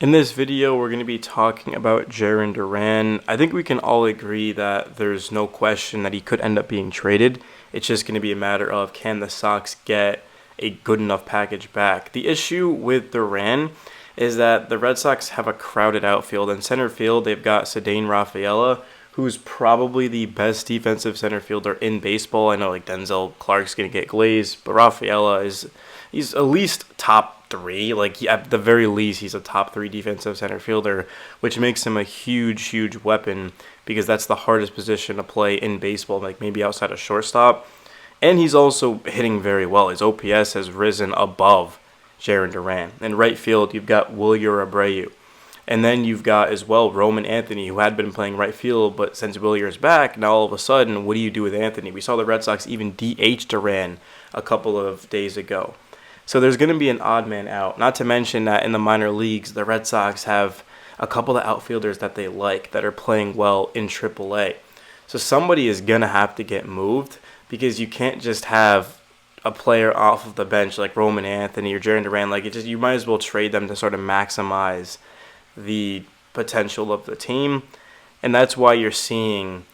In this video, we're going to be talking about Jarren Duran. I think we can all agree that there's no question that he could end up being traded. It's just going to be a matter of can the Sox get a good enough package back. The issue with Duran is that the Red Sox have a crowded outfield. In center field, they've got Cedane Rafaela, who's probably the best defensive center fielder in baseball. I know like Denzel Clark's going to get glazed, but Rafaela he's at least top three. Like at the very least, he's a top three defensive center fielder, which makes him a huge weapon because that's the hardest position to play in baseball. Like maybe outside of shortstop, and he's also hitting very well. His OPS has risen above Jarren Duran. In right field, you've got Wilyer Abreu. And then you've got as well Roman Anthony, who had been playing right field, but since Willier's back, now all of a sudden, what do you do with Anthony? We saw the Red Sox even DH Duran a couple of days ago. So there's going to be an odd man out. Not to mention that in the minor leagues, the Red Sox have a couple of outfielders that they like that are playing well in AAA. So somebody is going to have to get moved because you can't just have a player off of the bench like Roman Anthony or Jarren Duran. Like you might as well trade them to sort of maximize the potential of the team. And that's why you're seeing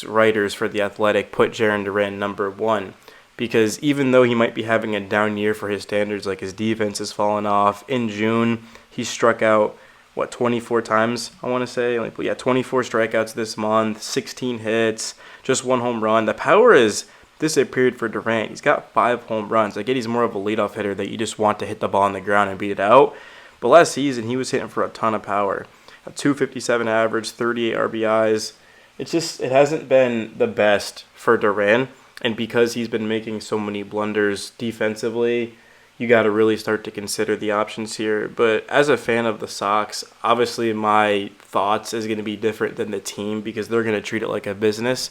writers for The Athletic put Jarren Duran number one. Because even though he might be having a down year for his standards, like his defense has fallen off, in June he struck out, 24 times, I want to say? 24 strikeouts this month, 16 hits, just one home run. The power is disappeared for Durant. He's got 5 home runs. I get he's more of a leadoff hitter that you just want to hit the ball on the ground and beat it out. But last season, he was hitting for a ton of power. A 257 average, 38 RBIs. It hasn't been the best for Duran. And because he's been making so many blunders defensively, you got to really start to consider the options here. But as a fan of the Sox, obviously my thoughts is going to be different than the team because they're going to treat it like a business.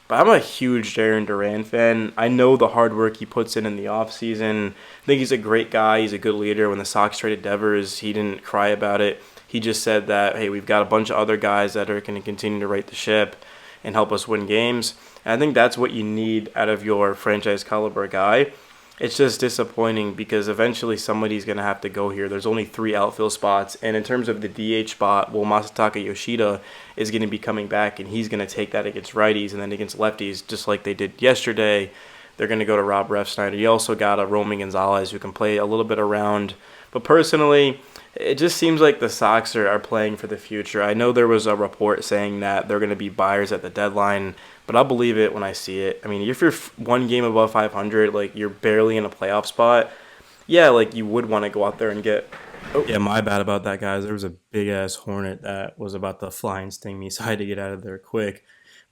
But I'm a huge Jarren Duran fan. I know the hard work he puts in the offseason. I think he's a great guy. He's a good leader. When the Sox traded Devers, he didn't cry about it. He just said that, hey, we've got a bunch of other guys that are going to continue to right the ship and help us win games. And I think that's what you need out of your franchise caliber guy. It's just disappointing because eventually somebody's going to have to go here. There's only 3 outfield spots. And in terms of the DH spot, well, Masataka Yoshida is going to be coming back, and he's going to take that against righties and then against lefties, just like they did yesterday. They're going to go to Rob Refsnyder. You also got a Romy Gonzalez who can play a little bit around. But personally, it just seems like the Sox are playing for the future. I know there was a report saying that they're going to be buyers at the deadline, but I'll believe it when I see it. I mean, if you're one game above 500, like you're barely in a playoff spot, yeah, like you would want to go out there and get. Oh, yeah, my bad about that, guys. There was a big ass hornet that was about to fly and sting me, so I had to get out of there quick.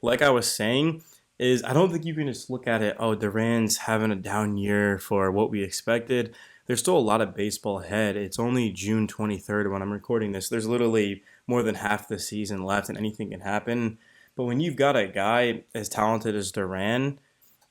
Like I was saying, is I don't think you can just look at it. Oh, Duran's having a down year for what we expected. There's still a lot of baseball ahead. It's only June 23rd when I'm recording this. There's literally more than half the season left, and anything can happen. But when you've got a guy as talented as Duran,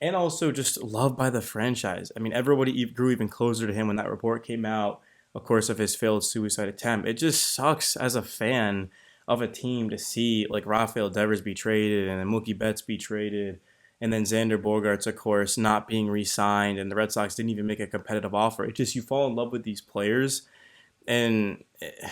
and also just loved by the franchise, I mean, everybody grew even closer to him when that report came out, of course, of his failed suicide attempt. It just sucks as a fan of a team to see like Rafael Devers be traded and then Mookie Betts be traded and then Xander Bogaerts, of course, not being re-signed, and the Red Sox didn't even make a competitive offer. It just, you fall in love with these players, and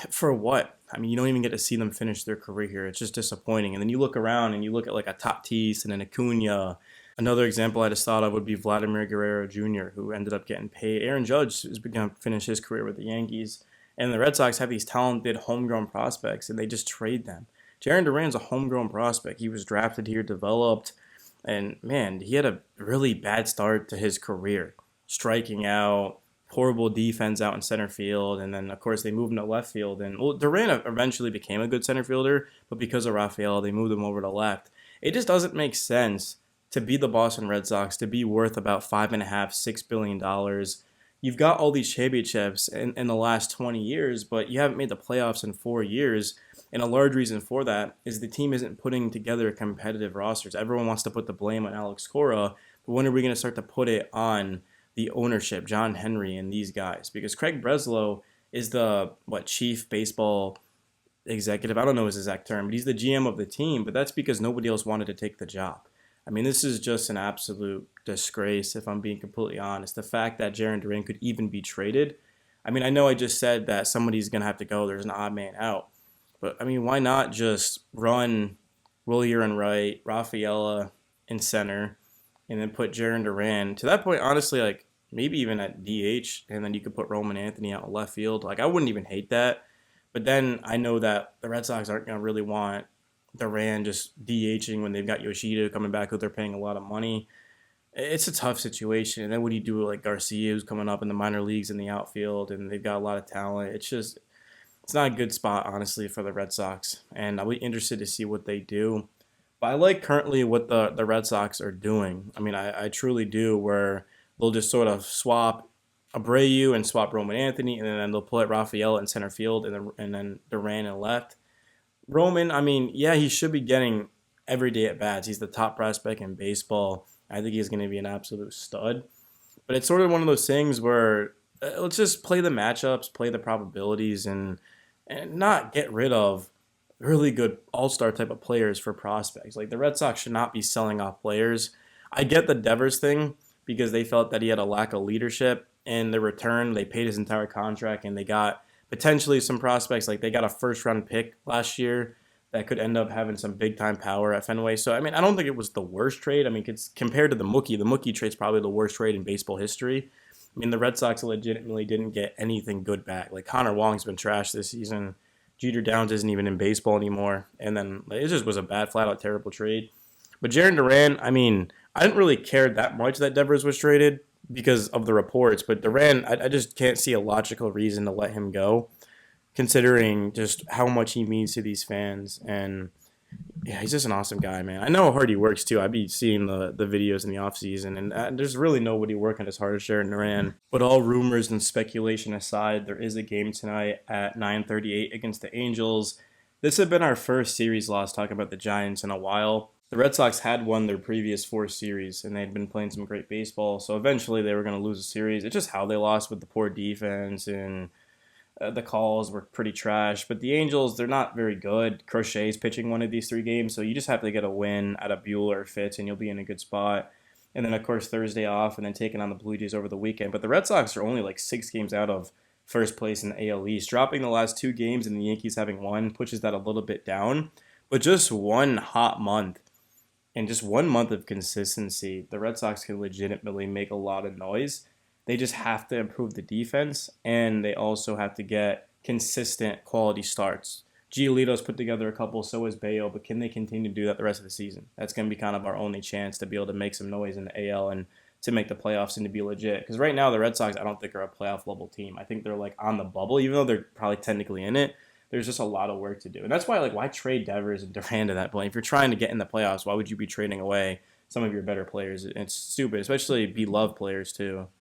for what? I mean, you don't even get to see them finish their career here. It's just disappointing. And then you look around and you look at like a Tatis and an Acuna. Another example I just thought of would be Vladimir Guerrero Jr., who ended up getting paid. Aaron Judge is going to finish his career with the Yankees. And the Red Sox have these talented homegrown prospects, and they just trade them. Jarren Duran's a homegrown prospect. He was drafted here, developed, and man, he had a really bad start to his career. Striking out, horrible defense out in center field, and then of course they moved him to left field. And well, Duran eventually became a good center fielder, but because of Rafael, they moved him over to left. It just doesn't make sense to be the Boston Red Sox, to be worth about $5.5–6 billion. You've got all these championships in the last 20 years, but you haven't made the playoffs in 4 years. And a large reason for that is the team isn't putting together competitive rosters. Everyone wants to put the blame on Alex Cora, but when are we going to start to put it on the ownership, John Henry and these guys? Because Craig Breslow is the, chief baseball executive? I don't know his exact term, but he's the GM of the team, but that's because nobody else wanted to take the job. I mean, this is just an absolute disgrace, if I'm being completely honest. The fact that Jarren Duran could even be traded, I mean, I know I just said that somebody's gonna have to go. There's an odd man out, but I mean, why not just run Willier and right, Rafaela in center, and then put Jarren Duran to that point? Honestly, like maybe even at DH, and then you could put Roman Anthony out in left field. Like I wouldn't even hate that. But then I know that the Red Sox aren't gonna really want Duran just DHing when they've got Yoshida coming back, who they're paying a lot of money. It's a tough situation. And then what do you do with like Garcia, who's coming up in the minor leagues in the outfield, and they've got a lot of talent. It's not a good spot, honestly, for the Red Sox. And I'll be interested to see what they do. But I like currently what the Red Sox are doing. I mean, I truly do, where they'll just sort of swap Abreu and swap Roman Anthony, and then they'll put Rafael in center field, and then Duran in left. Roman, I mean, yeah, he should be getting everyday at bats. He's the top prospect in baseball. I think he's going to be an absolute stud. But it's sort of one of those things where let's just play the matchups, play the probabilities, and not get rid of really good all star type of players for prospects. Like the Red Sox should not be selling off players. I get the Devers thing because they felt that he had a lack of leadership. In the return, they paid his entire contract and they got potentially some prospects. Like they got a first round pick last year that could end up having some big time power at Fenway. So I mean, I don't think it was the worst trade. I mean, it's compared to the Mookie trade's probably the worst trade in baseball history. I mean, the Red Sox legitimately didn't get anything good back. Like Connor Wong's been trashed this season. Jeter Downs isn't even in baseball anymore. And then like, it just was a bad, flat out terrible trade. But Jarren Duran, I mean, I didn't really care that much that Devers was traded because of the reports. But Duran, I just can't see a logical reason to let him go, considering just how much he means to these fans. And yeah, he's just an awesome guy, man. I know how hard he works too. I'd be seeing the videos in the offseason, and there's really nobody working as hard as Jarren Duran. But all rumors and speculation aside, there is a game tonight at 9:38 against the Angels. This had been our first series loss talking about the Giants in a while. The Red Sox had won their previous four series, and they'd been playing some great baseball. So eventually they were going to lose a series. It's just how they lost with the poor defense, and the calls were pretty trash. But the Angels, they're not very good. Crochet's pitching one of these three games, so you just have to get a win out of Bueller or Fitz, and you'll be in a good spot. And then, of course, Thursday off, and then taking on the Blue Jays over the weekend. But the Red Sox are only like 6 games out of first place in the AL East. Dropping the last 2 games and the Yankees having one pushes that a little bit down. But just one hot month and just 1 month of consistency, the Red Sox can legitimately make a lot of noise. They just have to improve the defense, and they also have to get consistent quality starts. Giolito's put together a couple, so is Bayo, but can they continue to do that the rest of the season? That's going to be kind of our only chance to be able to make some noise in the AL and to make the playoffs and to be legit. Because right now, the Red Sox, I don't think are a playoff level team. I think they're like on the bubble, even though they're probably technically in it. There's just a lot of work to do. And that's why, like, why trade Devers and Duran to that point? If you're trying to get in the playoffs, why would you be trading away some of your better players? It's stupid, especially beloved players, too.